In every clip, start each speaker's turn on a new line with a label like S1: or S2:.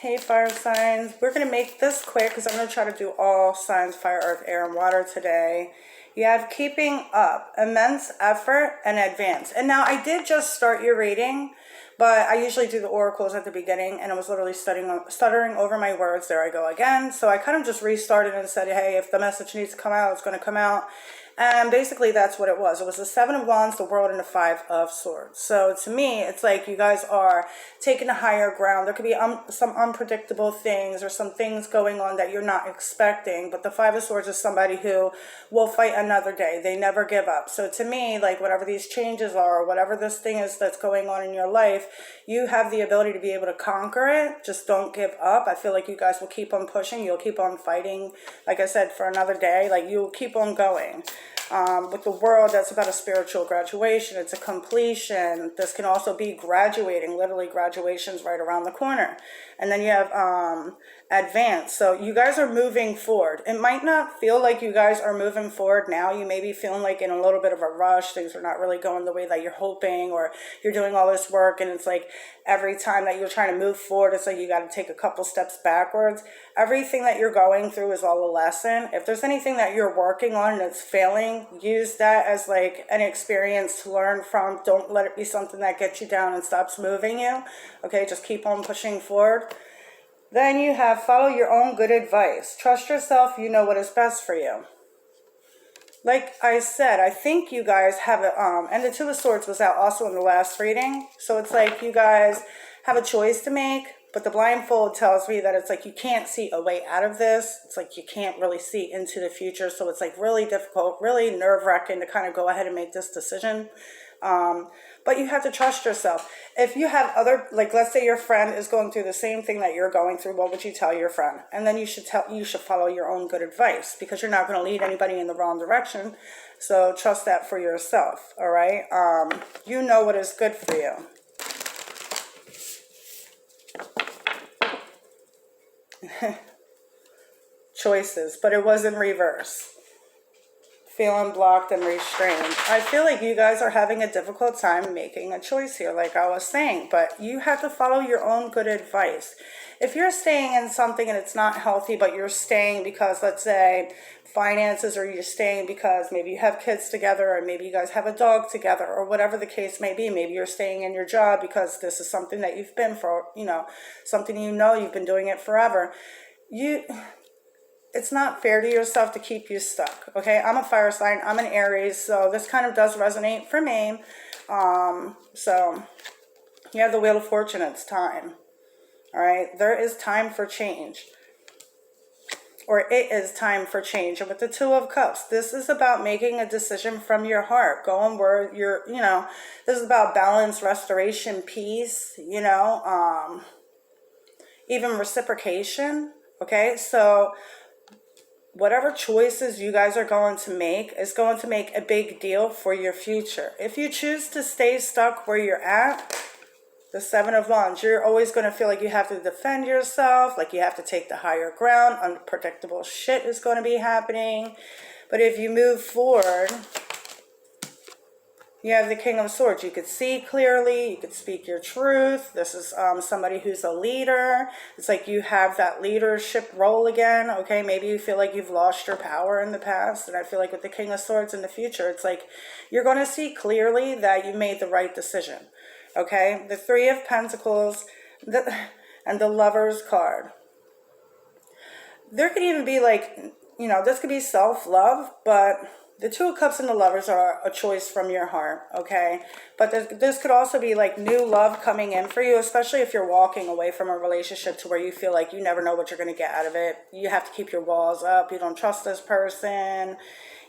S1: Hey fire signs, we're going to make this quick because I'm going to try to do all signs, fire, earth, air, and water today. You have keeping up, immense effort, and advance. And now I did just start your reading, but I usually do the oracles at the beginning, and I was literally stuttering over my words. There I go again. So I kind of just restarted and said, hey, if the message needs to come out, it's going to come out. And basically that's what it was. It was the Seven of Wands, the World, and the Five of Swords. So to me, it's like you guys are taking a higher ground. There could be some unpredictable things or some things going on that you're not expecting. But the Five of Swords is somebody who will fight another day. They never give up. So to me, like whatever these changes are, or whatever this thing is that's going on in your life, you have the ability to be able to conquer it. Just don't give up. I feel like you guys will keep on pushing. You'll keep on fighting. Like I said, for another day, like you'll keep on going. With the World, that's about a spiritual graduation. It's a completion. This can also be graduating, literally graduation's right around the corner. And then you have advance. So you guys are moving forward. It might not feel like you guys are moving forward now. You may be feeling like in a little bit of a rush. Things are not really going the way that you're hoping, or you're doing all this work and it's like every time that you're trying to move forward, it's like you got to take a couple steps backwards. Everything that you're going through is all a lesson. If there's anything that you're working on and it's failing, use that as like an experience to learn from. Don't let it be something that gets you down and stops moving you. Okay, just keep on pushing forward. Then you have follow your own good advice. Trust yourself. You know what is best for you. Like I said, I think you guys have a, and the Two of Swords was out also in the last reading. So it's like you guys have a choice to make, but the blindfold tells me that it's like you can't see a way out of this. It's like you can't really see into the future. So it's like really difficult, really nerve-wracking to kind of go ahead and make this decision. But you have to trust yourself. If you have other, like let's say your friend is going through the same thing that you're going through, what would you tell your friend? And then you should follow your own good advice, because you're not going to lead anybody in the wrong direction. So trust that for yourself. All right. You know what is good for you. Choices, but it was in reverse. Feeling blocked and restrained. I feel like you guys are having a difficult time making a choice here, like I was saying, but you have to follow your own good advice. If you're staying in something and it's not healthy, but you're staying because, let's say, finances, or you're staying because maybe you have kids together, or maybe you guys have a dog together, or whatever the case may be. Maybe you're staying in your job because this is something that you've been for, something you've been doing it forever. It's not fair to yourself to keep you stuck, okay? I'm a fire sign. I'm an Aries, so this kind of does resonate for me. So you have the Wheel of Fortune. It's time, all right? There is time for change, or it is time for change. And with the Two of Cups, this is about making a decision from your heart, going where you're, this is about balance, restoration, peace, even reciprocation, okay? So whatever choices you guys are going to make is going to make a big deal for your future. If you choose to stay stuck where you're at, the Seven of Wands, you're always going to feel like you have to defend yourself, like you have to take the higher ground. Unpredictable shit is going to be happening. But if you move forward, you have the King of Swords. You could see clearly. You could speak your truth. This is somebody who's a leader. It's like you have that leadership role again. Okay, maybe you feel like you've lost your power in the past. And I feel like with the King of Swords in the future, it's like you're going to see clearly that you made the right decision. Okay, the Three of Pentacles and the Lover's card. There could even be like, this could be self-love, but the Two of Cups and the Lovers are a choice from your heart, okay? But this could also be like new love coming in for you, especially if you're walking away from a relationship to where you feel like you never know what you're going to get out of it. You have to keep your walls up. You don't trust this person.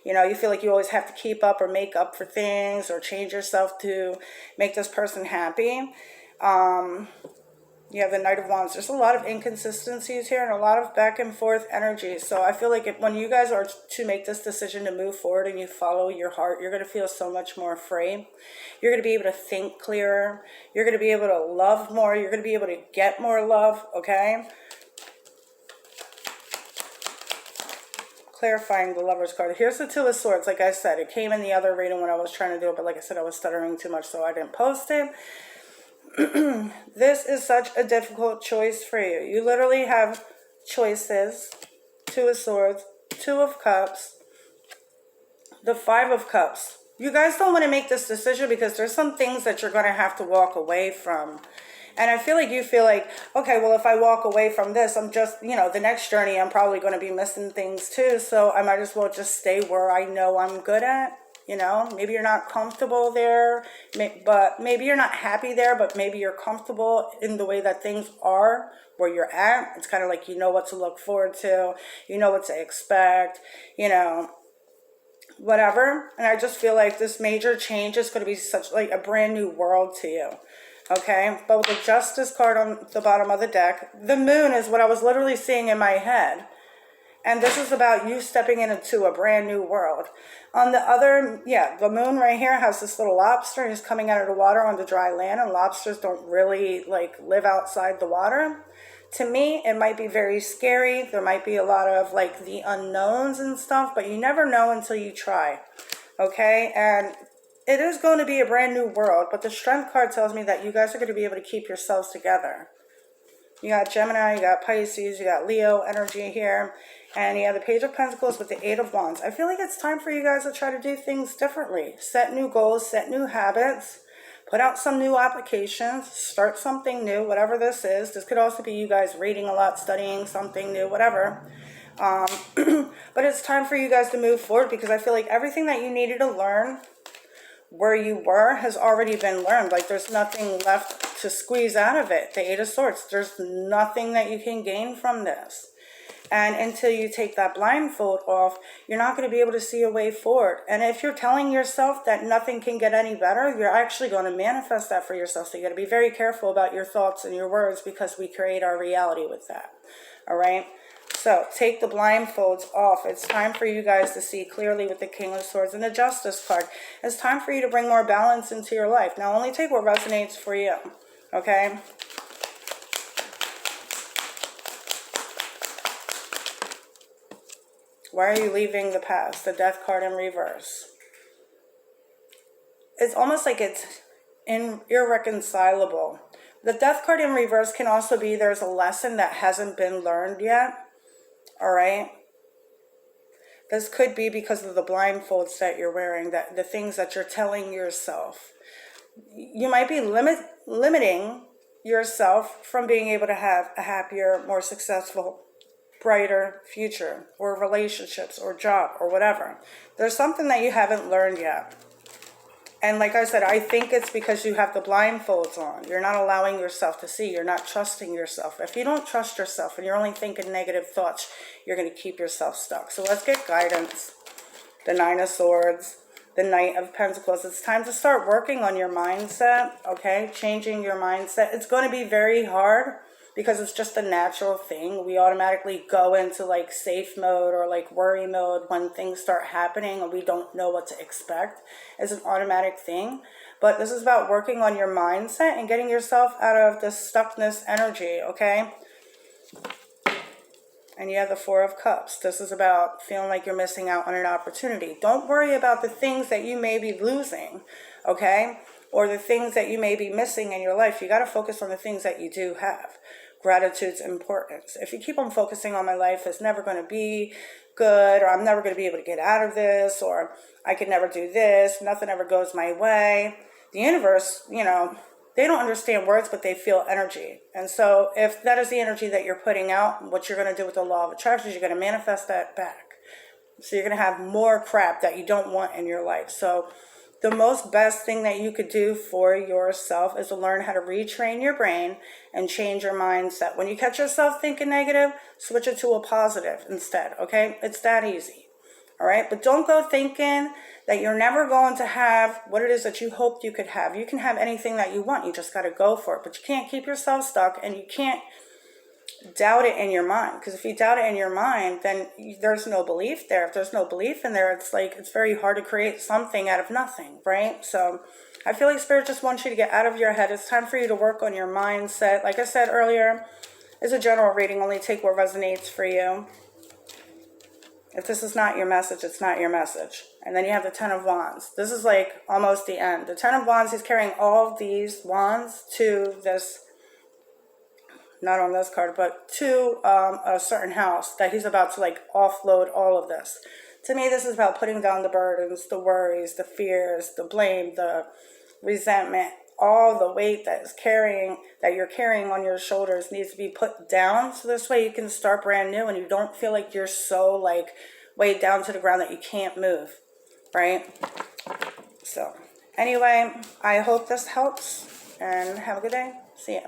S1: You feel like you always have to keep up or make up for things or change yourself to make this person happy. You have the Knight of Wands. There's a lot of inconsistencies here and a lot of back and forth energy. So I feel like when you guys are to make this decision to move forward and you follow your heart, you're going to feel so much more free. You're going to be able to think clearer. You're going to be able to love more. You're going to be able to get more love, okay? Clarifying the Lover's card. Here's the Two of Swords. Like I said, it came in the other reading when I was trying to do it, but like I said, I was stuttering too much, so I didn't post it. This is such a difficult choice for you. You literally have choices. Two of Swords, Two of Cups, the Five of Cups. You guys don't want to make this decision because there's some things that you're going to have to walk away from. And I feel like you feel like, okay, well, if I walk away from this, I'm just, the next journey, I'm probably going to be missing things too. So I might as well just stay where I know I'm good at. Maybe you're not comfortable there, but maybe you're not happy there, but maybe you're comfortable in the way that things are where you're at. It's kind of like, what to look forward to, what to expect, whatever. And I just feel like this major change is going to be such like a brand new world to you. Okay, but with the Justice card on the bottom of the deck, the Moon is what I was literally seeing in my head. And this is about you stepping into a brand new world. On the other, the Moon right here has this little lobster. He's coming out of the water on the dry land, and lobsters don't really live outside the water. To me, it might be very scary. There might be a lot of the unknowns and stuff, but you never know until you try. Okay, and it is going to be a brand new world, but the Strength card tells me that you guys are going to be able to keep yourselves together. You got Gemini, you got Pisces, you got Leo energy here, and you have the Page of Pentacles with the Eight of Wands. I feel like it's time for you guys to try to do things differently. Set new goals, set new habits, put out some new applications, start something new, whatever this is. This could also be you guys reading a lot, studying something new, whatever. But it's time for you guys to move forward because I feel like everything that you needed to learn where you were has already been learned. There's nothing left to squeeze out of it. The Eight of Swords, there's nothing that you can gain from this. And until you take that blindfold off, you're not going to be able to see a way forward. And if you're telling yourself that nothing can get any better, you're actually going to manifest that for yourself. So you got to be very careful about your thoughts and your words because we create our reality with that. All right. So take the blindfolds off. It's time for you guys to see clearly with the King of Swords and the Justice card. It's time for you to bring more balance into your life. Now only take what resonates for you. Okay. Why are you leaving the past? The Death card in reverse. It's almost like it's irreconcilable. The Death card in reverse can also be there's a lesson that hasn't been learned yet. All right. This could be because of the blindfolds that you're wearing, that the things that you're telling yourself. You might be limiting yourself from being able to have a happier, more successful, brighter future, or relationships, or job, or whatever. There's something that you haven't learned yet. And like I said, I think it's because you have the blindfolds on. You're not allowing yourself to see. You're not trusting yourself. If you don't trust yourself and you're only thinking negative thoughts, you're going to keep yourself stuck. So let's get guidance. The Nine of Swords, the Knight of Pentacles. It's time to start working on your mindset, okay? Changing your mindset. It's going to be very hard because it's just a natural thing. We automatically go into safe mode or worry mode when things start happening and we don't know what to expect. It's an automatic thing. But this is about working on your mindset and getting yourself out of the stuckness energy, okay? And you have the Four of Cups. This is about feeling like you're missing out on an opportunity. Don't worry about the things that you may be losing, okay? Or the things that you may be missing in your life. You got to focus on the things that you do have. Gratitude's importance. If you keep on focusing on my life, it's never going to be good, or I'm never going to be able to get out of this, or I could never do this, nothing ever goes my way. The universe, they don't understand words, but they feel energy. And so if that is the energy that you're putting out, what you're going to do with the law of attraction is you're going to manifest that back. So you're going to have more crap that you don't want in your life. So the most best thing that you could do for yourself is to learn how to retrain your brain and change your mindset. When you catch yourself thinking negative, switch it to a positive instead, okay? It's that easy, all right? But don't go thinking that you're never going to have what it is that you hoped you could have. You can have anything that you want. You just got to go for it. But you can't keep yourself stuck, and you can't doubt it in your mind, because if you doubt it in your mind, then there's no belief there. If there's no belief in there, it's very hard to create something out of nothing, right? So I feel like Spirit just wants you to get out of your head. It's time for you to work on your mindset. Like I said earlier, it's a general reading. Only take what resonates for you. If this is not your message, it's not your message. And then you have the Ten of Wands. This is like almost the end. The Ten of Wands, he's carrying all of these wands to this, not on this card, but to a certain house that he's about to like offload all of this. To me, this is about putting down the burdens, the worries, the fears, the blame, the resentment. All the weight that you're carrying on your shoulders needs to be put down, so this way you can start brand new and you don't feel like you're so like weighed down to the ground that you can't move, right? So anyway, I hope this helps and have a good day. See ya.